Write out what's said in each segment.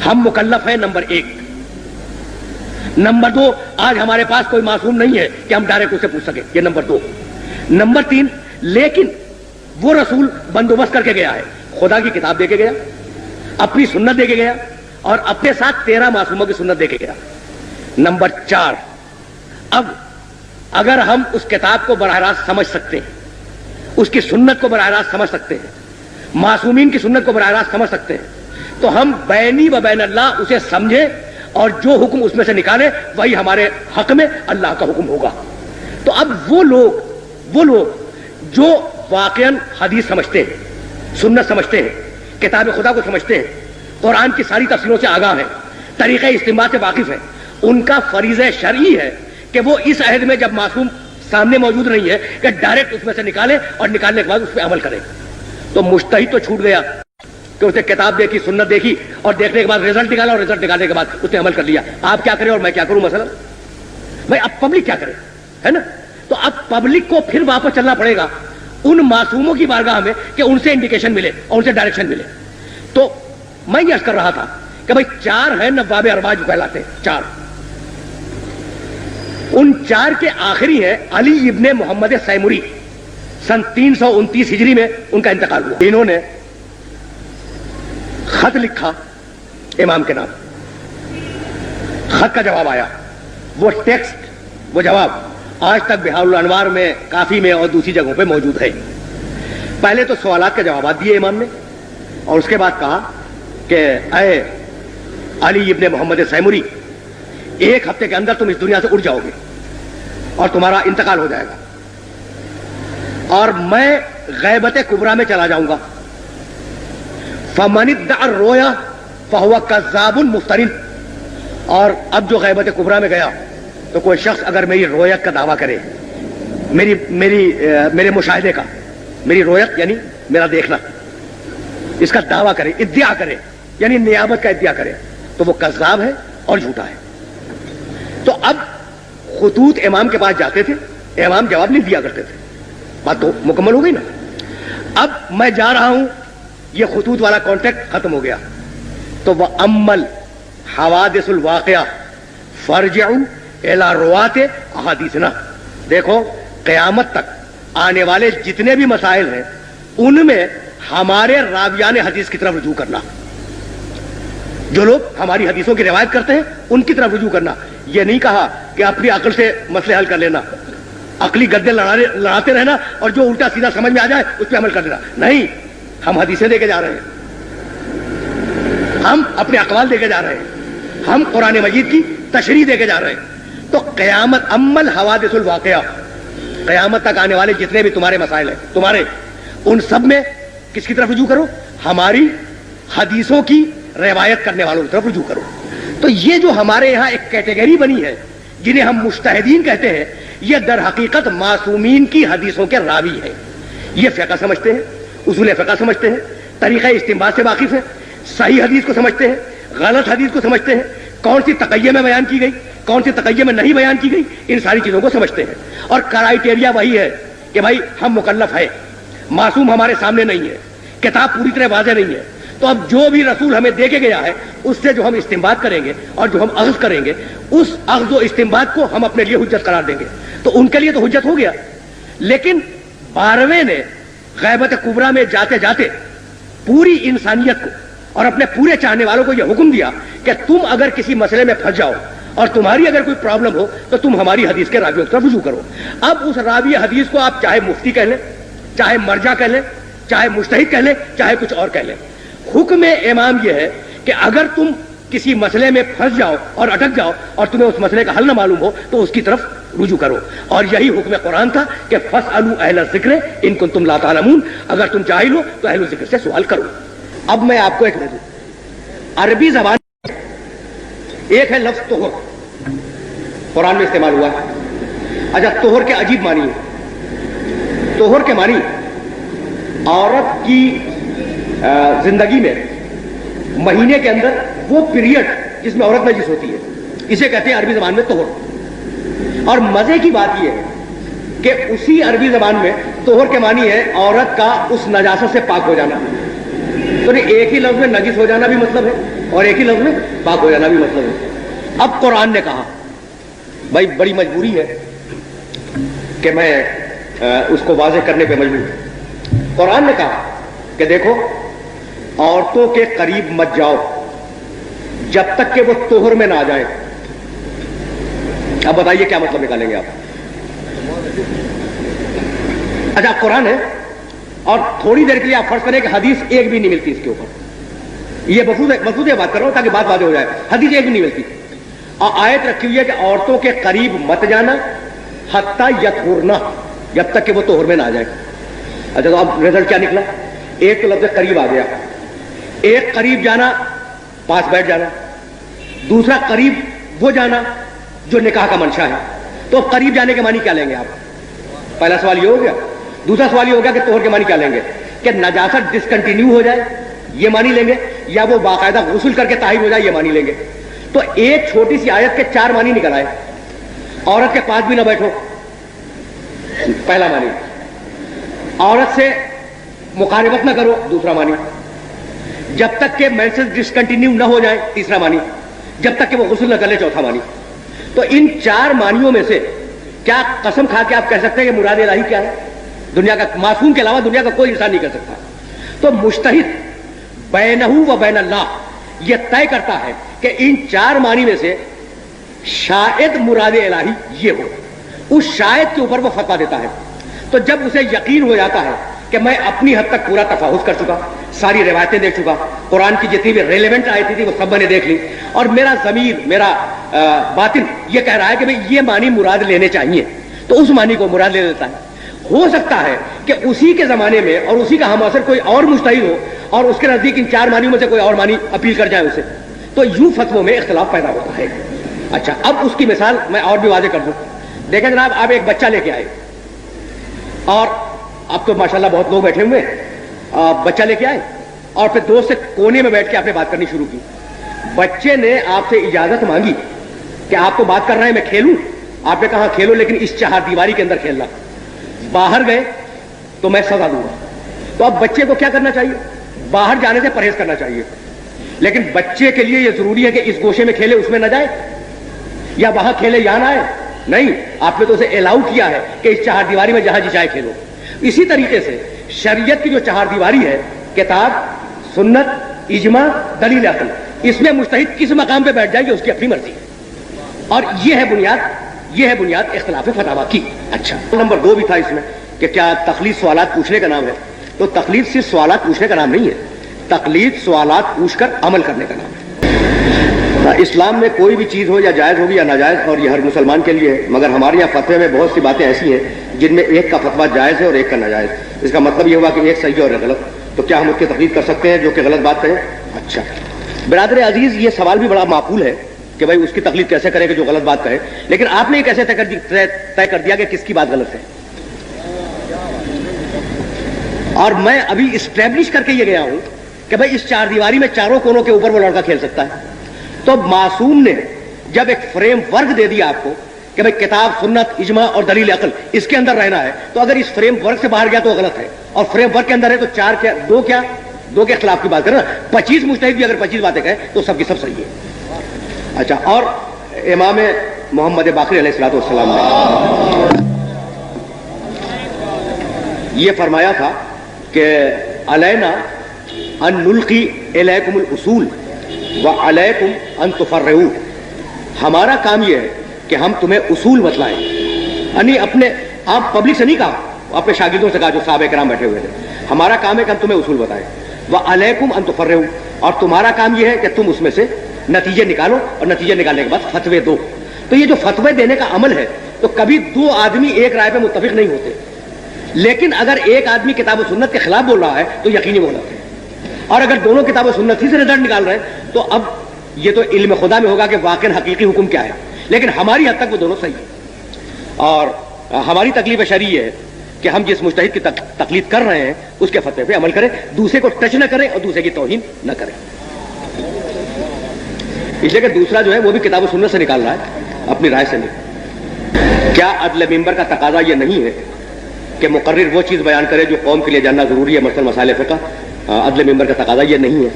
ہم مکلف ہیں number 1. Number 2, آج ہمارے پاس کوئی معصوم نہیں ہے کہ ہم ڈائریکٹ اسے پوچھ سکیں. یہ نمبر 2. نمبر 3, لیکن وہ رسول بندوبست کر کے گیا ہے, خدا کی کتاب دے کے گیا, اپنی سنت دے کے گیا, اور اپنے ساتھ 13 معصوموں کی سنت دے کے گیا. نمبر 4, اب اگر ہم اس کتاب کو براہ راست سمجھ سکتے ہیں, اس کی سنت کو براہ راست سمجھ سکتے ہیں, معصومین کی سنت کو براہ راست سمجھ سکتے ہیں, تو ہم بینی و بین اللہ اسے سمجھیں اور جو حکم اس میں سے نکالے وہی ہمارے حق میں اللہ کا حکم ہوگا. تو اب وہ لوگ جو واقعاً حدیث سمجھتے ہیں, سنت سمجھتے ہیں, کتاب خدا کو سمجھتے ہیں, قرآن کی ساری تفسیروں سے آگاہ ہیں, طریقہ استنباط سے واقف ہیں, ان کا فریضہ شرعی ہے کہ وہ اس عہد میں جب معصوم سامنے موجود نہیں ہے کہ ڈائریکٹ اس میں سے نکالے اور نکالنے کے بعد اس پہ عمل کرے. تو مجتہد تو چھوٹ گیا کہ اسے کتاب دیکھی, سنت دیکھی, اور دیکھنے کے بعد رزلٹ نکالا, اور رزلٹ نکالنے کے بعد اس نے عمل کر لیا. آپ کیا کریں اور میں کیا کروں مثلا؟ بھائی اب پبلک کیا کرے, ہے نا؟ تو اب پبلک کو پھر واپس چلنا پڑے گا ان معصوموں کی بارگاہ میں کہ ان سے انڈیکیشن ملے اور ان سے ڈائریکشن ملے. تو میں یہ عرض کر رہا تھا کہ بھائی 4 ہیں نواب ارباج کہلاتے ہیں, 4. ان 4 کے آخری ہیں علی ابن محمد سیمری, سن 329 ہجری میں ان کا انتقال ہوا. انہوں نے خط لکھا امام کے نام, خط کا جواب آیا, وہ ٹیکسٹ, وہ جواب آج تک بہار الانوار میں, کافی میں اور دوسری جگہوں پہ موجود ہے. پہلے تو سوالات کے جوابات دیے امام نے, اور اس کے بعد کہا کہ اے علی ابن محمد سیمری, 1 ہفتے کے اندر تم اس دنیا سے اٹھ جاؤ گے اور تمہارا انتقال ہو جائے گا, اور میں غیبت کبریٰ میں چلا جاؤں گا. فمن ادعى الرؤيا فهو كذاب مفتر. اور اب جو غیبت کبریٰ میں گیا تو کوئی شخص اگر میری رویت کا دعویٰ کرے, میرے مشاہدے کا, میری رویت یعنی میرا دیکھنا, اس کا دعویٰ کرے, ادعا کرے یعنی نیابت کا ادعا کرے, تو وہ کذاب ہے اور جھوٹا ہے. تو اب خطوط امام کے پاس جاتے تھے, امام جواب نہیں دیا کرتے تھے. بات تو مکمل ہو گئی نا. اب میں جا رہا ہوں, یہ خطوط والا کانٹیکٹ ختم ہو گیا. تو وہ عمل حوادث الواقعہ فرجعوا الی روات احادیثنا, دیکھو قیامت تک آنے والے جتنے بھی مسائل ہیں ان میں ہمارے راویان حدیث کی طرف رجوع کرنا, جو لوگ ہماری حدیثوں کی روایت کرتے ہیں ان کی طرف رجوع کرنا. یہ نہیں کہا کہ اپنی عقل سے مسئلے حل کر لینا, عقلی گدے لڑاتے رہنا اور جو الٹا سیدھا سمجھ میں آ جائے اس پہ عمل کر دینا. نہیں, ہم حدیثیں دے کے جا رہے ہیں, ہم اپنے اقوال دے کے جا رہے ہیں, ہم قرآن مجید کی تشریح دے کے جا رہے ہیں. تو قیامت عمل حوادث الواقعہ, قیامت تک آنے والے جتنے بھی تمہارے مسائل ہیں تمہارے, ان سب میں کس کی طرف رجوع کرو؟ ہماری حدیثوں کی روایت کرنے والوں کی طرف رجوع کرو. تو یہ جو ہمارے یہاں ایک کیٹیگری بنی ہے جنہیں ہم مجتہدین کہتے ہیں, یہ در حقیقت معصومین کی حدیثوں کے راوی ہیں. یہ فقہ سمجھتے ہیں, اصول فقہ سمجھتے ہیں, طریقہ استنباط سے واقف ہیں, صحیح حدیث کو سمجھتے ہیں, غلط حدیث کو سمجھتے ہیں, کون سی تقیہ میں بیان کی گئی, کون سی تقیہ میں نہیں بیان کی گئی, ان ساری چیزوں کو سمجھتے ہیں. اور کرائیٹیریا وہی ہے کہ بھائی ہم مکلف ہیں, معصوم ہمارے سامنے نہیں ہے, کتاب پوری طرح واضح نہیں ہے. تو اب جو بھی رسول ہمیں دے کے گیا ہے اس سے جو ہم استنباط کریں گے اور جو ہم اخذ کریں گے, اس اخذ و استنباط کو ہم اپنے لیے حجت قرار دیں گے. تو ان کے لیے تو حجت ہو گیا. لیکن 12ویں نے غیبت کبریٰ میں جاتے جاتے پوری انسانیت کو اور اپنے پورے چاہنے والوں کو یہ حکم دیا کہ تم اگر کسی مسئلے میں پھنس جاؤ اور تمہاری اگر کوئی پرابلم ہو تو تم ہماری حدیث کے راویوں کی طرف رجوع کرو. اب اس راوی حدیث کو آپ چاہے مفتی کہہ لیں, چاہے مرجع کہہ لیں, چاہے مجتہد کہہ لیں, چاہے کچھ اور کہہ لیں, حکم امام یہ ہے کہ اگر تم کسی مسئلے میں پھنس جاؤ اور اٹک جاؤ اور تمہیں اس مسئلے کا حل نہ معلوم ہو تو اس کی طرف رجوع کرو. اور یہی حکم قرآن تھا کہ فاسألوا اہل الذکر ان کنتم لا تعلمون, اگر تم جاہل ہو تو اہل الذکر سے سوال کرو. اب میں آپ کو ایک دے دوں, عربی زبان ایک ہے لفظ طہر, قرآن میں استعمال ہوا ہے. اچھا, طہر کے عجیب معنی ہے. طہر کے معنی عورت کی زندگی میں مہینے کے اندر وہ پیریڈ جس میں عورت نجس ہوتی ہے, اسے کہتے ہیں عربی زبان میں طہر. اور مزے کی بات یہ ہے کہ اسی عربی زبان میں طہر کے معنی ہے عورت کا اس نجاست سے پاک ہو جانا. تو ایک ہی لفظ میں نجس ہو جانا بھی مطلب ہے, اور ایک ہی لفظ میں پاک ہو جانا بھی مطلب ہے. اب قرآن نے کہا، بھائی بڑی مجبوری ہے کہ میں اس کو واضح کرنے پہ مجبور ہوں. قرآن نے کہا کہ دیکھو عورتوں کے قریب مت جاؤ جب تک کہ وہ طہر میں نہ آ جائے. اب بتائیے کیا مطلب نکالیں گے آپ؟ اچھا قرآن ہے اور تھوڑی دیر کے لیے آپ فرض کریں کہ حدیث ایک بھی نہیں ملتی اس کے اوپر. یہ مفروض بات کر رہا ہوں تاکہ بات واضح ہو جائے. حدیث ایک بھی نہیں ملتی اور آیت رکھی ہوئی ہے کہ عورتوں کے قریب مت جانا حتی یطہرن، جب تک کہ وہ طہر میں نہ آ جائے. اچھا تو اب رزلٹ کیا نکلا؟ ایک تو لفظ قریب آ گیا. ایک قریب جانا پاس بیٹھ جانا، دوسرا قریب وہ جانا جو نکاح کا منشا ہے. تو قریب جانے کے معنی کیا لیں گے آپ؟ پہلا سوال یہ ہو گیا. دوسرا سوال یہ ہو گیا کہ طہر کے معنی کیا لیں گے؟ کہ نجاست ڈسکنٹینیو ہو جائے یہ معنی لیں گے، یا وہ باقاعدہ غسل کر کے طاہر ہو جائے یہ معنی لیں گے. تو ایک چھوٹی سی آیت کے 4 معنی نکل آئے. عورت کے پاس بھی نہ بیٹھو پہلا معنی، عورت سے مقاربت نہ کرو دوسرا معنی، جب تک کہ مینسز ڈسکنٹینیو نہ ہو جائے تیسرا معنی، جب تک کہ وہ غسل نہ کر لے چوتھا معنی. تو ان 4 معنیوں میں سے کیا قسم کھا کے آپ کہہ سکتے ہیں کہ مراد الہی کیا ہے؟ دنیا کا معصوم کے علاوہ دنیا کا کوئی انسان نہیں کر سکتا. تو مجتہد بینہ و بین اللہ یہ طے کرتا ہے کہ ان 4 معنی میں سے شاید مراد الہی یہ ہو. اس شاید کے اوپر وہ فتویٰ دیتا ہے. تو جب اسے یقین ہو جاتا ہے کہ میں اپنی حد تک پورا تفاحص کر چکا، ساری روایتیں دیکھ چکا، قرآن کی جتنی بھی ریلیونٹ آیتیں تھی وہ سب میں نے دیکھ لی، اور میرا ضمیر میرا باطن یہ کہہ رہا ہے کہ بھئی یہ معنی مراد لینے چاہیے، تو اس معنی کو مراد لے لیتا ہے. ہو سکتا ہے کہ اسی کے زمانے میں اور اسی کا ہم اثر کوئی اور مجتہد ہو اور اس کے نزدیک ان 4 معنیوں میں سے کوئی اور معنی اپیل کر جائے اسے، تو یوں فتووں میں اختلاف پیدا ہوتا ہے. اچھا اب اس کی مثال میں اور بھی واضح کر دوں. دیکھیں جناب، آپ ایک بچہ لے کے آئے اور اب تو ماشاءاللہ بہت لوگ بیٹھے ہوئے ہیں، بچہ لے کے آئے اور پھر دوست سے کونے میں بیٹھ کے آپ نے بات کرنی شروع کی. بچے نے آپ سے اجازت مانگی کہ آپ کو بات کر رہے ہیں میں کھیلوں. آپ نے کہا کھیلو لیکن اس 4 دیواری کے اندر کھیلنا. باہر گئے تو میں سزا دوں گا. تو اب بچے کو کیا کرنا چاہیے؟ باہر جانے سے پرہیز کرنا چاہیے. لیکن بچے کے لیے یہ ضروری ہے کہ اس گوشے میں کھیلے اس میں نہ جائے، یا وہاں کھیلے یہاں نہ آئے؟ نہیں، آپ نے تو اسے الاؤ کیا ہے کہ اس 4 دیواری میں جہاں جی چاہے کھیلو. اسی طریقے سے شریعت کی جو 4 دیواری ہے، کتاب، سنت، اجماع، دلیل عقل، اس میں مجتہد کس مقام پہ بیٹھ جائے گی اس کی اپنی مرضی ہے. اور یہ ہے بنیاد اختلاف فتاویٰ کی. اچھا نمبر 2 بھی تھا اس میں کہ کیا تقلید سوالات پوچھنے کا نام ہے؟ تو تقلید صرف سوالات پوچھنے کا نام نہیں ہے، تقلید سوالات پوچھ کر عمل کرنے کا نام ہے. اسلام میں کوئی بھی چیز ہو یا جائز ہوگی یا ناجائز، اور یہ ہر مسلمان کے لیے ہے، مگر ہمارے یہاں فتوے میں بہت سی باتیں ایسی ہیں جن میں ایک کا فتویٰ جائز ہے اور ایک کا ناجائز. اس کا مطلب یہ ہوا کہ ایک صحیح اور ایک غلط. تو کیا ہم اس کی تقلید کر سکتے ہیں جو کہ غلط بات کہیں؟ اچھا برادر عزیز، یہ سوال بھی بڑا معقول ہے کہ بھائی اس کی تقلید کیسے کرے کہ جو غلط بات کہے. لیکن آپ نے یہ کیسے طے کر دیا کہ کس کی بات غلط ہے؟ اور میں ابھی اسٹیبلش کر کے یہ گیا ہوں کہ بھائی اس 4 دیواری میں چاروں کونوں کے اوپر وہ لڑکا کھیل سکتا ہے. تو معصوم نے جب ایک فریم ورک دے دیا آپ کو کہ بھئی کتاب، سنت، اجماع اور دلیل عقل اس کے اندر رہنا ہے، تو اگر اس فریم ورک سے باہر گیا تو غلط ہے، اور فریم ورک کے اندر ہے تو 4 کیا 2 کے اختلاف کی بات کرنا. 25 مجتہد بھی اگر 25 باتیں کہیں تو سب کی سب صحیح ہے. اچھا، اور امام محمد باقر علیہ السلام نے یہ فرمایا تھا کہ علینا ان نلقی الیکم الاصول وعلیکم ان تفرعوا. ہمارا کام یہ ہے کہ ہم تمہیں اصول بتلائیں. یعنی اپنے آپ پبلک سے نہیں کہا، اپنے شاگردوں سے کہا جو صحابہ کرام بیٹھے ہوئے تھے. ہمارا کام ہے کہ ہم تمہیں اصول بتائیں. وعلیکم ان تفرعوا، اور تمہارا کام یہ ہے کہ تم اس میں سے نتیجے نکالو اور نتیجے نکالنے کے بعد فتوے دو. تو یہ جو فتوے دینے کا عمل ہے تو کبھی 2 آدمی ایک رائے پہ متفق نہیں ہوتے. لیکن اگر ایک آدمی کتاب و سنت کے خلاف بول رہا ہے تو یقینی غلط ہے، اور اگر دونوں کتاب و سنت ہی سے رزلٹ نکال رہے ہیں تو اب یہ تو علم خدا میں ہوگا کہ واقع حقیقی حکم کیا ہے. لیکن ہماری حد تک وہ دونوں صحیح ہیں، اور ہماری تکلیف شرعی ہے کہ ہم جس مجتہد کی تقلید کر رہے ہیں اس کے فتوے پہ عمل کریں، دوسرے کو ٹچ نہ کریں اور دوسرے کی توہین نہ کریں. اس لیے کہ دوسرا جو ہے وہ بھی کتاب و سنت سے نکال رہا ہے، اپنی رائے سے نہیں. کیا عدل ممبر کا تقاضا یہ نہیں ہے کہ مقرر وہ چیز بیان کرے جو قوم کے لیے جاننا ضروری ہے، مثلا مسائل فقہ؟ عدل ممبر کا تقاضا یہ نہیں ہے.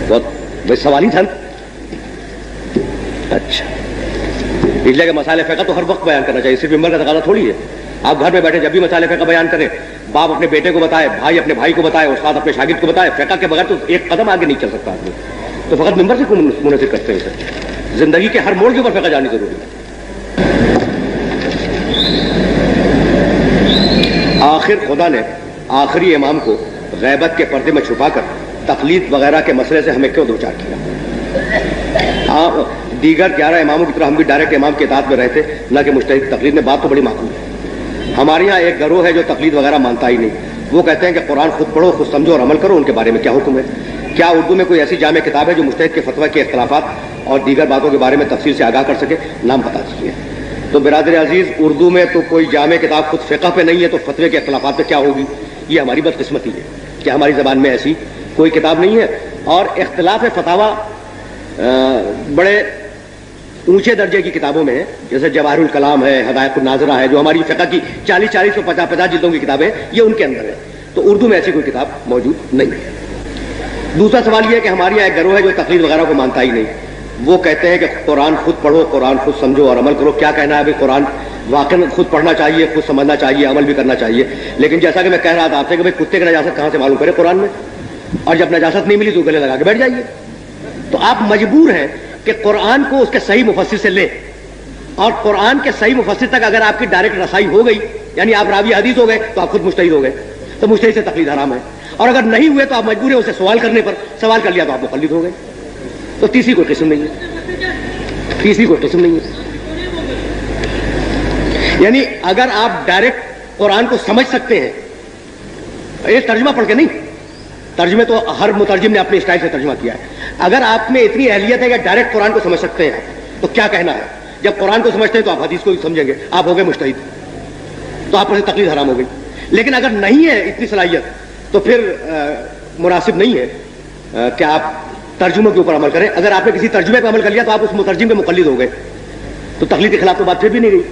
بہت بھائی سوال ہی تھا. اچھا اس لیے کہ مسائل فقہ تو ہر وقت بیان کرنا چاہیے, صرف ممبر کا تقاضا تھوڑی ہے. آپ گھر میں بیٹھے جب بھی مسائل فقہ بیان کریں, باپ اپنے بیٹے کو بتائے, بھائی اپنے بھائی کو بتائے, استاد اپنے شاگرد کو بتائے, فقہ کے بغیر تو ایک قدم آگے نہیں چل سکتا آدمی. تو فقط ممبر سے منعقد کرتے ہیں سر, زندگی کے ہر موڑ کے اوپر فقہ جانی ضروری ہے. آخر خدا نے آخری امام کو غیبت کے پردے میں چھپا کر تقلید وغیرہ کے مسئلے سے ہمیں کیوں دوچار کیا؟ دیگر 11 اماموں کی طرح ہم بھی ڈائریکٹ امام کے اطاعت میں رہتے, نہ کہ مجتہد تقلید میں. بات تو بڑی معقول ہے. ہمارے یہاں ایک گروہ ہے جو تقلید وغیرہ مانتا ہی نہیں. وہ کہتے ہیں کہ قرآن خود پڑھو, خود سمجھو اور عمل کرو. ان کے بارے میں کیا حکم ہے؟ کیا اردو میں کوئی ایسی جامع کتاب ہے جو مجتہد کے فتویٰ کے اختلافات اور دیگر باتوں کے بارے میں تفصیل سے آگاہ کر سکے؟ نام بتا دیجیے. تو برادر عزیز, اردو میں تو کوئی جامع کتاب خود فقہ پہ نہیں ہے, تو فتوے کے اختلافات پہ کیا ہوگی؟ یہ ہماری بدقسمتی ہے کہ ہماری زبان میں ایسی کوئی کتاب نہیں ہے. اور اختلاف فتاویٰ بڑے اونچے درجے کی کتابوں میں ہے, جیسے جواہر الکلام ہے, ہدایت الناظرہ ہے, جو ہماری فقہ کی 40 اور 50 جلدوں کی کتابیں, یہ ان کے اندر ہے. تو اردو میں ایسی کوئی کتاب موجود نہیں ہے. دوسرا سوال یہ ہے کہ ہمارے یہاں ایک گروہ ہے جو تقلید وغیرہ کو مانتا ہی نہیں. وہ کہتے ہیں کہ قرآن خود پڑھو, قرآن خود سمجھو اور عمل کرو. کیا کہنا ہے ابھی؟ قرآن واقعی خود پڑھنا چاہیے, خود سمجھنا چاہیے, عمل بھی کرنا چاہیے. لیکن جیسا کہ میں کہہ رہا تھا آپ سے کہ بھائی کتے کی نجاست کہاں سے معلوم کرے قرآن میں, اور جب نجاست نہیں ملی تو گلے لگا کے بیٹھ جائیے. تو آپ مجبور ہیں کہ قرآن کو اس کے صحیح مفسر سے لیں, اور قرآن کے صحیح مفسر تک اگر آپ کی ڈائریکٹ رسائی ہو گئی, یعنی آپ راوی حدیث ہو گئے, تو آپ خود مجتہد ہو گئے, تو مجتہد سے تقلید حرام ہے. اور اگر نہیں ہوئے تو آپ مجبور ہیں اسے سوال کرنے پر, سوال کر لیا تو آپ مقلد ہو گئے. تو تیسری کوئی قسم نہیں ہے, تیسری کوئی قسم نہیں ہے. یعنی اگر آپ ڈائریکٹ قرآن کو سمجھ سکتے ہیں, یہ ترجمہ پڑھ کے نہیں, ترجمے تو ہر مترجم نے اپنے اسٹائل سے ترجمہ کیا ہے. اگر آپ میں اتنی اہلیت ہے کہ ڈائریکٹ قرآن کو سمجھ سکتے ہیں, تو کیا کہنا ہے؟ جب قرآن کو سمجھتے ہیں تو آپ حدیث کو سمجھیں گے, آپ ہو گئے مجتہد, تو آپ پر سے تقلید حرام ہو گئی. لیکن اگر نہیں ہے اتنی صلاحیت, تو پھر مناسب نہیں ہے کہ آپ ترجمے کے اوپر عمل کریں. اگر آپ نے کسی ترجمے پہ عمل کر لیا تو آپ اس مترجم کے مقلد ہو گئے, تو تقلید کے خلاف تو بات پھر بھی نہیں گئی.